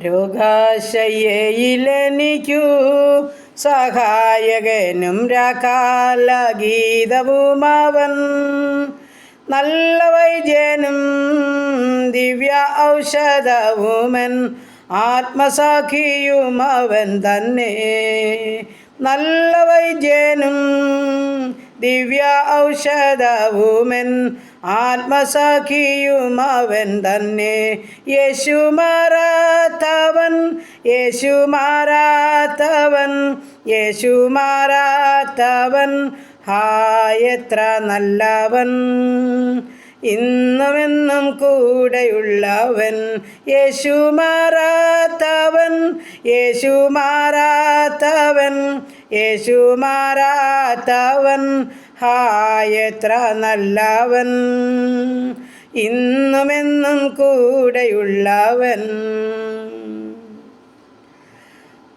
രോഗാശയ്യയിലെനിക്കു സഹായകനും രാക്കാലഗീതവുമവൻ, നല്ല വൈദ്യനും ദിവ്യ ഔഷധവുമൻ, ആത്മസാക്ഷിയുമവൻ തന്നെ. നല്ല വൈദ്യനും ദിവ്യ ഔഷധവുമൻ, ആത്മസാക്ഷിയുമവൻ തന്നെ. യേശു മാറാത്തവൻ, യേശു മാറാത്തവൻ, യേശു മാറാത്തവൻ, എത്ര നല്ലവൻ. ഇന്നുമെന്നും കൂടെയുള്ളവൻ, യേശു മാറാത്തവൻ, യേശു മാറാത്തവൻ, യേശു മാറാത്തവൻ, എത്ര നല്ലവൻ. ഇന്നുമെന്നും കൂടെയുള്ളവൻ.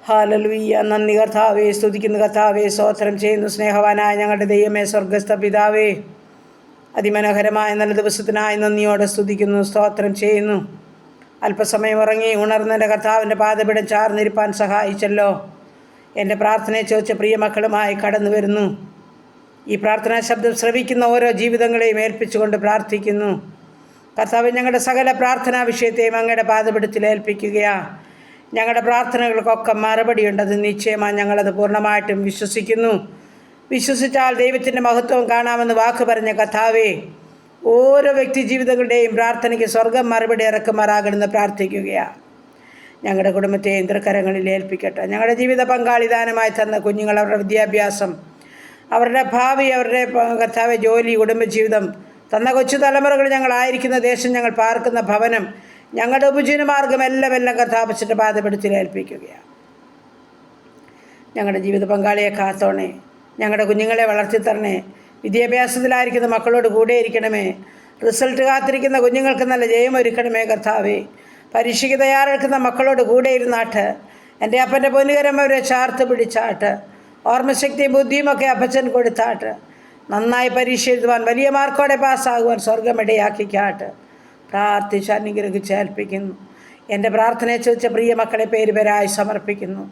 ഹല്ലേലൂയ. നന്ദി കർത്താവേ, സ്തുതിക്കുന്നു കർത്താവേ, സ്തോത്രം ചെയ്യുന്നു. സ്നേഹവാനായ ഞങ്ങളുടെ ദൈവമേ, സ്വർഗ്ഗസ്ഥ പിതാവേ, അതിമനോഹരമായ നല്ല ദിവസത്തിനായി നന്ദിയോടെ സ്തുതിക്കുന്നു, സ്തോത്രം ചെയ്യുന്നു. അല്പസമയം ഉറങ്ങി ഉണർന്നെൻ്റെ കർത്താവിൻ്റെ പാദപീഠം ചാർന്നിരിപ്പാൻ സഹായിച്ചല്ലോ. എൻ്റെ പ്രാർത്ഥനയെ ചോദിച്ച പ്രിയ മക്കളുമായി കടന്നു വരുന്നു. ഈ പ്രാർത്ഥനാ ശബ്ദം ശ്രവിക്കുന്ന ഓരോ ജീവിതങ്ങളെയും ഏൽപ്പിച്ചുകൊണ്ട് പ്രാർത്ഥിക്കുന്നു. കർത്താവ്, ഞങ്ങളുടെ സകല പ്രാർത്ഥനാ വിഷയത്തെയും അങ്ങയുടെ പാദപീഠത്തിൽ ഏൽപ്പിക്കുകയാണ്. ഞങ്ങളുടെ പ്രാർത്ഥനകൾക്കൊക്കെ മറുപടിയുണ്ട്, അത് നിശ്ചയമാണ്. ഞങ്ങളത് പൂർണ്ണമായിട്ടും വിശ്വസിക്കുന്നു. വിശ്വസിച്ചാൽ ദൈവത്തിൻ്റെ മഹത്വം കാണാമെന്ന് വാക്ക് പറഞ്ഞ കർത്താവേ, ഓരോ വ്യക്തി ജീവിതങ്ങളുടെയും പ്രാർത്ഥനയ്ക്ക് സ്വർഗം മറുപടി ഇറക്കുമാറാകണമെന്ന് പ്രാർത്ഥിക്കുകയാണ്. ഞങ്ങളുടെ കുടുംബത്തെ യന്ത്രകരങ്ങളിൽ ഏൽപ്പിക്കട്ടെ. ഞങ്ങളുടെ ജീവിത പങ്കാളിദാനമായി തന്ന കുഞ്ഞുങ്ങൾ, അവരുടെ വിദ്യാഭ്യാസം, അവരുടെ ഭാവി, അവരുടെ കർത്താവ് ജോലി, കുടുംബജീവിതം തന്ന കൊച്ചു തലമുറകൾ, ഞങ്ങളായിരിക്കുന്ന ദേശം, ഞങ്ങൾ പാർക്കുന്ന ഭവനം, ഞങ്ങളുടെ ഉപജീവനമാർഗം എല്ലാം കർത്താവിൻ്റെ പാദപീഠത്തിൽ ഏൽപ്പിക്കുകയാണ്. ഞങ്ങളുടെ ജീവിത പങ്കാളിയെ കാത്തോണേ. ഞങ്ങളുടെ കുഞ്ഞുങ്ങളെ വളർത്തിത്തരണേ. വിദ്യാഭ്യാസത്തിലായിരിക്കുന്ന മക്കളോട് കൂടെ ഇരിക്കണമേ. റിസൾട്ട് കാത്തിരിക്കുന്ന കുഞ്ഞുങ്ങൾക്ക് നല്ല ജയമൊരുക്കണമേ കർത്താവേ. പരീക്ഷയ്ക്ക് തയ്യാറെടുക്കുന്ന മക്കളോട് കൂടെ ഇരുന്നാട്ട്. എൻ്റെ അപ്പൻ്റെ പൊന്നുകരം അവരെ ചാർത്ത് പിടിച്ചാട്ട്. ഓർമ്മശക്തിയും ബുദ്ധിയുമൊക്കെ അപ്പച്ചൻ കൊടുത്താട്ട്. നന്നായി പരീക്ഷ എഴുതുവാൻ, വലിയ മാർക്കോടെ പാസ്സാകുവാൻ സ്വർഗമിടയാക്കിക്കാട്ട്. പ്രാർത്ഥിച്ച് അനുഗ്രഹിച്ച് ഏൽപ്പിക്കുന്നു. എൻ്റെ പ്രാർത്ഥനയെ ചോദിച്ച പ്രിയ മക്കളെ പേരുപേരായി സമർപ്പിക്കുന്നു.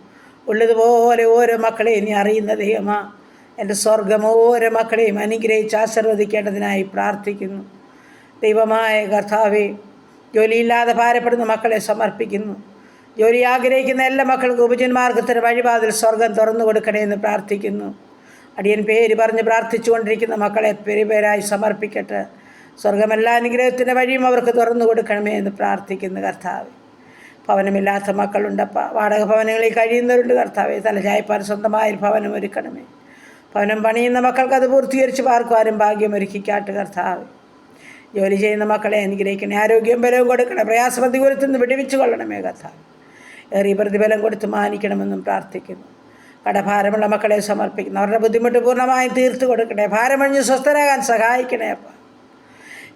ഉള്ളതുപോലെ ഓരോ മക്കളെയും നീ അറിയുന്ന ദൈവമാ. എൻ്റെ സ്വർഗം ഓരോ മക്കളെയും അനുഗ്രഹിച്ച് ആശീർവദിക്കേണ്ടതിനായി പ്രാർത്ഥിക്കുന്നു. ദൈവമായ കർത്താവേ, ജോലിയില്ലാതെ ഭാരപ്പെടുന്ന മക്കളെ സമർപ്പിക്കുന്നു. ജോലി ആഗ്രഹിക്കുന്ന എല്ലാ മക്കൾക്കും ഉപജന്മാർഗത്തിന് വഴിപാതിൽ സ്വർഗം തുറന്നു കൊടുക്കണേ എന്ന് പ്രാർത്ഥിക്കുന്നു. അടിയൻ പേര് പറഞ്ഞ് പ്രാർത്ഥിച്ചുകൊണ്ടിരിക്കുന്ന മക്കളെ പേരുപേരായി സമർപ്പിക്കട്ടെ. സ്വർഗമെല്ലാ അനുഗ്രഹത്തിൻ്റെ വഴിയും അവർക്ക് തുറന്നു കൊടുക്കണമേ എന്ന് പ്രാർത്ഥിക്കുന്നു കർത്താവ്. ഭവനമില്ലാത്ത മക്കളുണ്ടപ്പ, വാടക ഭവനങ്ങളിൽ കഴിയുന്നവരുണ്ട് കർത്താവെ. തലചായ്പാൻ സ്വന്തമായൊരു ഭവനം ഒരുക്കണമേ. ഭവനം പണിയുന്ന മക്കൾക്ക് അത് പൂർത്തീകരിച്ച് പാർക്കുവാനും ഭാഗ്യമൊരുക്കിക്കാട്ട് കർത്താവ്. ജോലി ചെയ്യുന്ന മക്കളെ അനുഗ്രഹിക്കണേ. ആരോഗ്യം ബലവും കൊടുക്കണേ. പ്രയാസപ്രതികൂലത്തിൽ നിന്ന് വിടുവിച്ചു കൊള്ളണമേ കർത്താവ്. ഏറിയ പ്രതിഫലം കൊടുത്ത് മാനിക്കണമെന്നും പ്രാർത്ഥിക്കുന്നു. കടഭാരമുള്ള മക്കളെ സമർപ്പിക്കുന്നു. അവരുടെ ബുദ്ധിമുട്ട് പൂർണ്ണമായും തീർത്തു കൊടുക്കണേ. ഭാരമഴിഞ്ഞ് സ്വസ്ഥരാകാൻ സഹായിക്കണേ അപ്പ.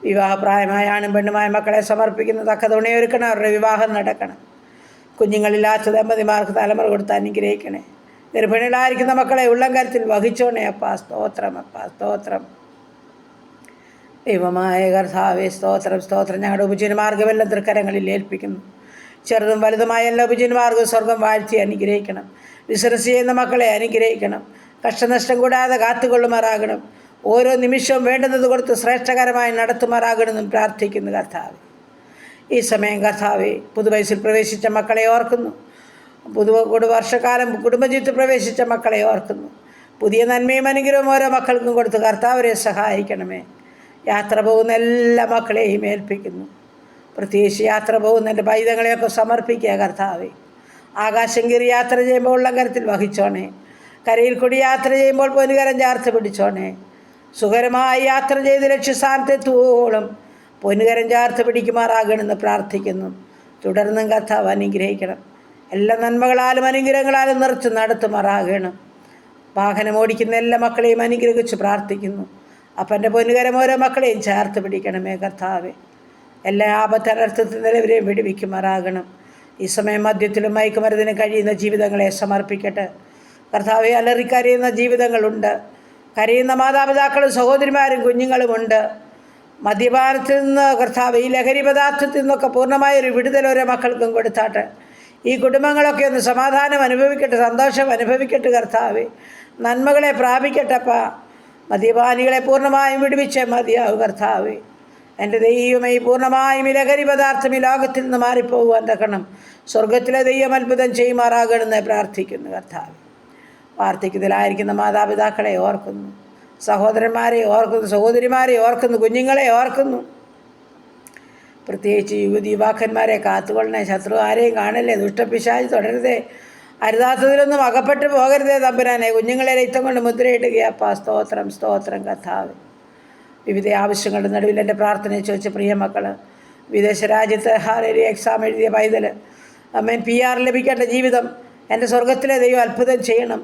വിവാഹപ്രായമായ ആണും പെണ്ണുമായ മക്കളെ സമർപ്പിക്കുന്ന തക്ക തുണയൊരുക്കണം. അവരുടെ വിവാഹം നടക്കണം. കുഞ്ഞുങ്ങളില്ലാത്ത ദമ്പതിമാർക്ക് തലമുറ കൊടുത്ത് അനുഗ്രഹിക്കണേ. ഗർഭിണികളായിരിക്കുന്ന മക്കളെ ഉള്ളം കരുത്തിൽ വഹിച്ചോണേ അപ്പ. സ്തോത്രം അപ്പ, സ്തോത്രം. ദൈവമായ കർത്താവേ, സ്തോത്രം, സ്തോത്രം. ഞങ്ങളുടെ ഉപജീവനമാർഗ്ഗമെല്ലാം തൃക്കരങ്ങളിൽ ഏൽപ്പിക്കുന്നു. ചെറുതും വലുതുമായ എല്ലാ ഉപജീവനമാർഗ്ഗവും സ്വർഗം വാഴ്ത്തി അനുഗ്രഹിക്കണം. ബിസിനസ് ചെയ്യുന്ന മക്കളെ അനുഗ്രഹിക്കണം. കഷ്ടനഷ്ടം കൂടാതെ കാത്തുകൊള്ളുമാറാകണം. ഓരോ നിമിഷവും വേണ്ടുന്നത് കൊടുത്ത് ശ്രേഷ്ഠകരമായി നടത്തുമാറാകണമെന്നും പ്രാർത്ഥിക്കുന്നു കർത്താവേ. ഈ സമയം കർത്താവേ, പുതുവയസ്സിൽ പ്രവേശിച്ച മക്കളെ ഓർക്കുന്നു. വർഷക്കാലം കുടുംബജീവിതത്തിൽ പ്രവേശിച്ച മക്കളെ ഓർക്കുന്നു. പുതിയ നന്മയും അനുഗ്രഹവും ഓരോ മക്കൾക്കും കൊടുത്ത് കർത്താവരെ സഹായിക്കണമേ. യാത്ര പോകുന്ന എല്ലാ മക്കളെയും ഏൽപ്പിക്കുന്നു. പ്രത്യേകിച്ച് യാത്ര പോകുന്ന എൻ്റെ പൈതങ്ങളെയൊക്കെ സമർപ്പിക്കുക കർത്താവേ. ആകാശം കീറി യാത്ര ചെയ്യുമ്പോൾ ഉള്ളം കരത്തിൽ വഹിച്ചോണേ. കരയിൽ കൂടി യാത്ര ചെയ്യുമ്പോൾ പൊന്നുകരം ചാർത്ത് പിടിച്ചോണേ. സുഖകരമായി യാത്ര ചെയ്ത് ലക്ഷ്യസ്ഥാനത്തെത്തുവോളം പൊന്നുകരം ചാർത്ത് പിടിക്കുമാറാകണമെന്ന് പ്രാർത്ഥിക്കുന്നു. തുടർന്നും കർത്താവ് അനുഗ്രഹിക്കണം. എല്ലാ നന്മകളാലും അനുഗ്രഹങ്ങളാലും നിറച്ച് നടത്തുമാറാകണം. വാഹനം ഓടിക്കുന്ന എല്ലാ മക്കളെയും അനുഗ്രഹിച്ച് പ്രാർത്ഥിക്കുന്നു. അപ്പൻ്റെ പൊന്നുകരം ഓരോ മക്കളെയും ചേർത്ത് പിടിക്കണമേ കർത്താവേ. എല്ലാ ആപത്തനർത്ഥത്തിൽ നിലവരെയും വിടുവിക്കുമാറാകണം. ഈ സമയം മദ്യത്തിലും മയക്കുമരുന്നിനും കഴിയുന്ന ജീവിതങ്ങളെ സമർപ്പിക്കട്ടെ കർത്താവെ. അലറിക്കരയുന്ന ജീവിതങ്ങളുണ്ട്. കരയുന്ന മാതാപിതാക്കളും സഹോദരിമാരും കുഞ്ഞുങ്ങളുമുണ്ട്. മദ്യപാനത്തിൽ നിന്ന് കർത്താവ്, ഈ ലഹരി പദാർത്ഥത്തിൽ നിന്നൊക്കെ പൂർണ്ണമായൊരു വിടുതൽ ഓരോ മക്കൾക്കും കൊടുത്താട്ടെ. ഈ കുടുംബങ്ങളൊക്കെ ഒന്ന് സമാധാനം അനുഭവിക്കട്ടെ, സന്തോഷം അനുഭവിക്കട്ടെ കർത്താവേ. നന്മകളെ പ്രാപിക്കട്ടപ്പ. മദ്യപാനികളെ പൂർണ്ണമായും വിടുവിച്ചേ മതിയാവും കർത്താവേ. എൻ്റെ ദൈവമേ, പൂർണ്ണമായും ഈ ലഹരി പദാർത്ഥം ഈ ലോകത്തിൽ നിന്ന് മാറിപ്പോകുവാൻ തക്കണം സ്വർഗത്തിലെ ദൈവം അത്ഭുതം ചെയ്യുമാറാകണമെന്ന് പ്രാർത്ഥിക്കുന്നു കർത്താവേ. വാർദ്ധക്യത്തിലായിരിക്കുന്ന മാതാപിതാക്കളെ ഓർക്കുന്നു, സഹോദരന്മാരെ ഓർക്കുന്നു, സഹോദരിമാരെ ഓർക്കുന്നു, കുഞ്ഞുങ്ങളെ ഓർക്കുന്നു. പ്രത്യേകിച്ച് യുവാക്കന്മാരെ കാത്തുകൊള്ളണേ. ശത്രു ആരെയും കാണല്ലേ, ദുഷ്ടപിശാച് തുടരുതേ, അരുതാത്തതിലൊന്നും അകപ്പെട്ടു പോകരുതേ തമ്പുരാനെ. കുഞ്ഞുങ്ങളെ രക്തം കൊണ്ട് മുദ്രയിടുകയപ്പാ. സ്തോത്രം സ്തോത്രം കർത്താവേ. വിവിധ ആവശ്യങ്ങളുടെ നടുവിൽ എൻ്റെ പ്രാർത്ഥനയെ ചോദിച്ച പ്രിയ മക്കൾ, വിദേശ രാജ്യത്ത് എക്സാം എഴുതിയ പൈതൽ, അമ്മേൻ PR ലഭിക്കേണ്ട ജീവിതം എൻ്റെ സ്വർഗത്തിലെ ദൈവം അത്ഭുതം ചെയ്യണം.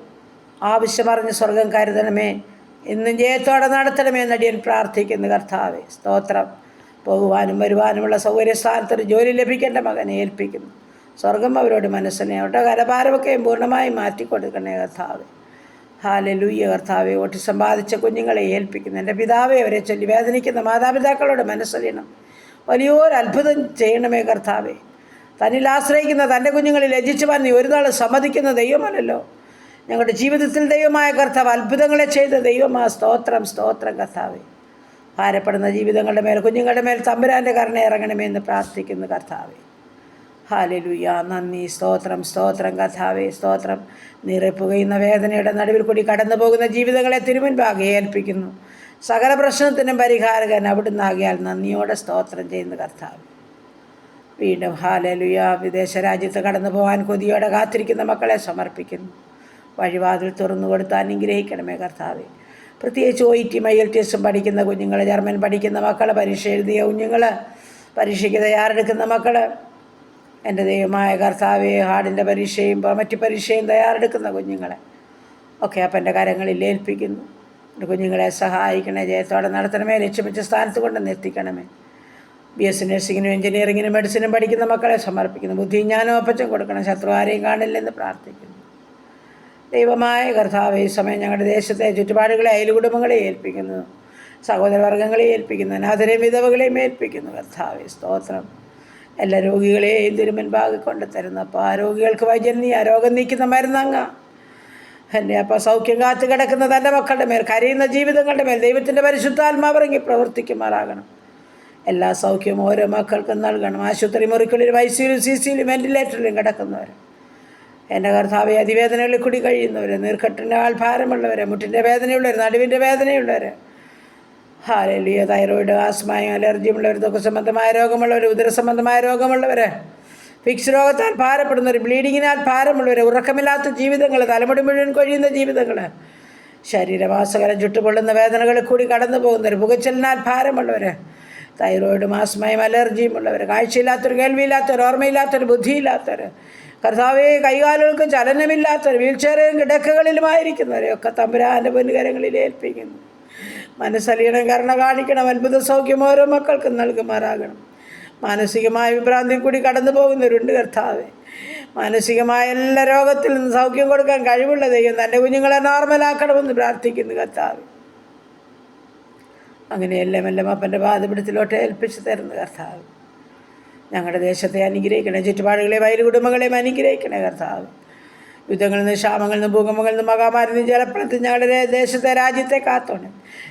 ആവശ്യമറിഞ്ഞ് സ്വർഗം കരുതണമേ, ഇന്നും ജയത്തോടെ നടത്തണമേ എന്നടിയൻ പ്രാർത്ഥിക്കുന്നു കർത്താവേ. സ്തോത്രം. പോകുവാനും വരുവാനുമുള്ള സൗകര്യസ്ഥാനത്തൊരു ജോലി ലഭിക്കേണ്ട മകനെ ഏൽപ്പിക്കുന്നു. സ്വർഗം അവരോട് മനസ്സിനെ അവരുടെ കരഭാരമൊക്കെയും പൂർണ്ണമായി മാറ്റിക്കൊടുക്കണേ കർത്താവേ. ഹല്ലേലൂയ കർത്താവേ. ഓട്ടി സമ്പാദിച്ച കുഞ്ഞുങ്ങളെ ഏൽപ്പിക്കുന്നു. എൻ്റെ പിതാവേ, അവരെ ചൊല്ലി വേദനിക്കുന്ന മാതാപിതാക്കളോട് മനസ്സറിയണം. വലിയൊരു അത്ഭുതം ചെയ്യണമേ കർത്താവേ. തന്നിൽ ആശ്രയിക്കുന്ന തൻ്റെ കുഞ്ഞുങ്ങളിൽ ലജ്ജിച്ചുവാൻ നീ ഒരു നാൾ സമ്മതിക്കുന്ന ദൈവമല്ലല്ലോ. ഞങ്ങളുടെ ജീവിതത്തിൽ ദൈവമായ കർത്താവ് അത്ഭുതങ്ങളെ ചെയ്ത ദൈവമാ. സ്തോത്രം സ്തോത്രം കർത്താവേ. ഭാരപ്പെടുന്ന ജീവിതങ്ങളുടെ മേൽ, കുഞ്ഞുങ്ങളുടെ മേൽ തമ്പുരാൻ്റെ കരുണ ഇറങ്ങണമേ എന്ന് പ്രാർത്ഥിക്കുന്നു കർത്താവേ. ഹല്ലേലൂയ. നന്ദി. സ്തോത്രം സ്തോത്രം കർത്താവേ. സ്തോത്രം. നിറപ്പുകയുന്ന വേദനയുടെ നടുവിൽ കൂടി കടന്നു പോകുന്ന ജീവിതങ്ങളെ തിരുമുൻപാകെ ഏൽപ്പിക്കുന്നു. സകല പ്രശ്നത്തിനും പരിഹാരകൻ അവിടുന്ന് ആകിയാൽ നന്ദിയോടെ സ്തോത്രം ചെയ്യുന്ന കർത്താവ്. വീണ്ടും ഹല്ലേലൂയ. വിദേശ രാജ്യത്ത് കടന്നു പോകാൻ കൊതിയോടെ കാത്തിരിക്കുന്ന മക്കളെ സമർപ്പിക്കുന്നു. വഴിവാതിൽ തുറന്നു കൊടുത്ത് അനുഗ്രഹിക്കണമേ കർത്താവേ. പ്രത്യേകിച്ച് OET IELTS പഠിക്കുന്ന കുഞ്ഞുങ്ങൾ, ജർമ്മൻ പഠിക്കുന്ന മക്കൾ, പരീക്ഷ എഴുതിയ കുഞ്ഞുങ്ങൾ, പരീക്ഷയ്ക്ക് തയ്യാറെടുക്കുന്ന മക്കൾ, എൻ്റെ ദൈവമായ കർത്താവേ, ഹാർഡിൻ്റെ പരീക്ഷയും മറ്റ് പരീക്ഷയും തയ്യാറെടുക്കുന്ന കുഞ്ഞുങ്ങളെ ഒക്കെ അപ്പൻ്റെ കരങ്ങളിൽ ഏൽപ്പിക്കുന്നു. എൻ്റെ കുഞ്ഞുങ്ങളെ സഹായിക്കണേ, ജയത്തോടെ നടത്തണമേ, ലക്ഷ്യമിച്ച സ്ഥാനത്ത് കൊണ്ടുവന്ന് എത്തിക്കണമേ. BS നഴ്സിങ്ങിനും എഞ്ചിനീയറിങ്ങിനും മെഡിസിനും പഠിക്കുന്ന മക്കളെ സമർപ്പിക്കുന്നു. ബുദ്ധിയും ജ്ഞാനവും ഒപ്പച്ചും കൊടുക്കണം. ശത്രു ആരെയും കാണില്ലെന്ന് പ്രാർത്ഥിക്കുന്നു. ദൈവമായ കർത്താവേ, ഈ സമയം ഞങ്ങളുടെ ദേശത്തെ ചുറ്റുപാടുകളെ, അയൽകുടുംബങ്ങളെ ഏൽപ്പിക്കുന്നു. സഹോദരവർഗ്ഗങ്ങളെ ഏൽപ്പിക്കുന്നു. അനാഥരെയും വിധവകളെയും ഏൽപ്പിക്കുന്നു കർത്താവേ. സ്തോത്രം. എല്ലാ രോഗികളെയും തിരുമുൻപാകെ കൊണ്ട് തരുന്നപ്പോൾ ആ രോഗികൾക്ക് വൈദ്യൻ നീ, ആ രോഗം നീക്കുന്ന മരുന്നങ്ങ. എൻ്റെ അപ്പം സൗഖ്യം കാത്തു കിടക്കുന്ന തൻ്റെ മക്കളുടെ മേൽ, കരയുന്ന ജീവിതങ്ങളുടെ മേൽ ദൈവത്തിൻ്റെ പരിശുദ്ധാത്മാവിറങ്ങി പ്രവർത്തിക്കുമാറാകണം. എല്ലാ സൗഖ്യവും ഓരോ മക്കൾക്കും നൽകണം. ആശുപത്രി മുറിക്കുള്ളിലും ICUലും CCയിലും വെന്റിലേറ്ററിലും കിടക്കുന്നവർ, എൻ്റെ കർത്താവെ, അതിവേദനകളിൽ കൂടി കഴിയുന്നവർ, നീർക്കെട്ടിൻ്റെ ഭാരമുള്ളവർ, മുട്ടിൻ്റെ വേദനയുള്ളവർ, നടുവിൻ്റെ വേദനയുള്ളവർ, ഹല്ലേലൂയ, തൈറോയിഡ്, ആസ്മയും അലർജിയുമുള്ളവർ, ദുഃഖസംബന്ധമായ രോഗമുള്ളവർ, ഉദരസംബന്ധമായ രോഗമുള്ളവർ, ഫിക്സ് രോഗത്താൽ ഭാരപ്പെടുന്നവർ, ബ്ലീഡിങ്ങിനാൽ ഭാരമുള്ളവർ, ഉറക്കമില്ലാത്ത ജീവിതങ്ങൾ, തലമുടി മുഴുവൻ കൊഴിയുന്ന ജീവിതങ്ങൾ, ശരീരമാസകലം ചുട്ടുപൊള്ളുന്ന വേദനകളിൽ കൂടി കടന്നു പോകുന്നവർ, പുകച്ചലിനാൽ ഭാരമുള്ളവർ, തൈറോയിഡും ആസ്മയും അലർജിയും ഉള്ളവർ, കാഴ്ചയില്ലാത്തവർ, കേൾവിയില്ലാത്തവർ, ഓർമ്മയില്ലാത്തവർ, ബുദ്ധിയില്ലാത്തവർ, കർത്താവേ, കൈകാലുകൾക്ക് ചലനമില്ലാത്തവർ, വീൽചെയറിലും കിടക്കകളിലുമായിരിക്കുന്നവരെയൊക്കെ തമ്പുരാൻ്റെ പൊന്നുകരങ്ങളിൽ ഏൽപ്പിക്കുന്നു. മനസ്സലിയണം, കരുണ കാണിക്കണം. അത്ഭുത സൗഖ്യം ഓരോ മക്കൾക്കും നൽകുമാറാകണം. മാനസികമായ വിഭ്രാന്തി കൂടി കടന്നു പോകുന്നവരുണ്ട് കർത്താവേ. മാനസികമായ എല്ലാ രോഗത്തിൽ നിന്ന് സൗഖ്യം കൊടുക്കാൻ കഴിവുള്ള ദൈവം തൻ്റെ കുഞ്ഞുങ്ങളെ നോർമലാക്കണമെന്ന് പ്രാർത്ഥിക്കുന്നു കർത്താവ്. അങ്ങനെ എല്ലാം അപ്പൻ്റെ പാദപിടത്തിലോട്ട് ഏൽപ്പിച്ച് തരുന്നു കർത്താവ്. ഞങ്ങളുടെ ദേശത്തെ അനുഗ്രഹിക്കണേ, ചുറ്റുപാടുകളെയും അയൽ കുടുംബങ്ങളെയും അനുഗ്രഹിക്കണേ കർത്താവ്. യുദ്ധങ്ങളിൽ നിന്ന്, ക്ഷാമങ്ങളിൽ നിന്ന്, ഭൂകമ്പങ്ങളിൽ നിന്ന്, മഹാമാരിൽ നിന്ന്, ജലപ്രളയത്തിൽ ഞങ്ങളുടെ ദേശത്തെ, രാജ്യത്തെ കാത്തോണേ.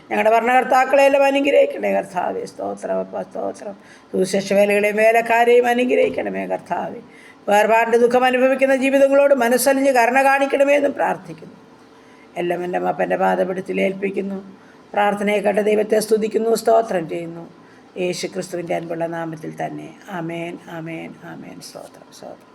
ഞങ്ങളുടെ ഭരണകർത്താക്കളെല്ലാം അനുഗ്രഹിക്കണേ കർത്താവേ. സ്തോത്രം സ്തോത്രം. സുവിശേഷവേലകളെയും വേലക്കാരെയും അനുഗ്രഹിക്കണമേ കർത്താവേ. വേർപാടിൻ്റെ ദുഃഖം അനുഭവിക്കുന്ന ജീവിതങ്ങളോട് മനസ്സലിഞ്ഞ് കരുണ കാണിക്കണമേ എന്നും പ്രാർത്ഥിക്കുന്നു. എല്ലാം അപ്പൻ്റെ പാദപിടത്തിൽ ഏൽപ്പിക്കുന്നു. പ്രാർത്ഥനയെ കേട്ട ദൈവത്തെ സ്തുതിക്കുന്നു, സ്തോത്രം ചെയ്യുന്നു. യേശു ക്രിസ്തുവിൻ്റെ അൻപുള്ള നാമത്തിൽ തന്നെ. ആമേൻ ആമേൻ ആമേൻ. സ്തോത്രം സ്തോത്രം.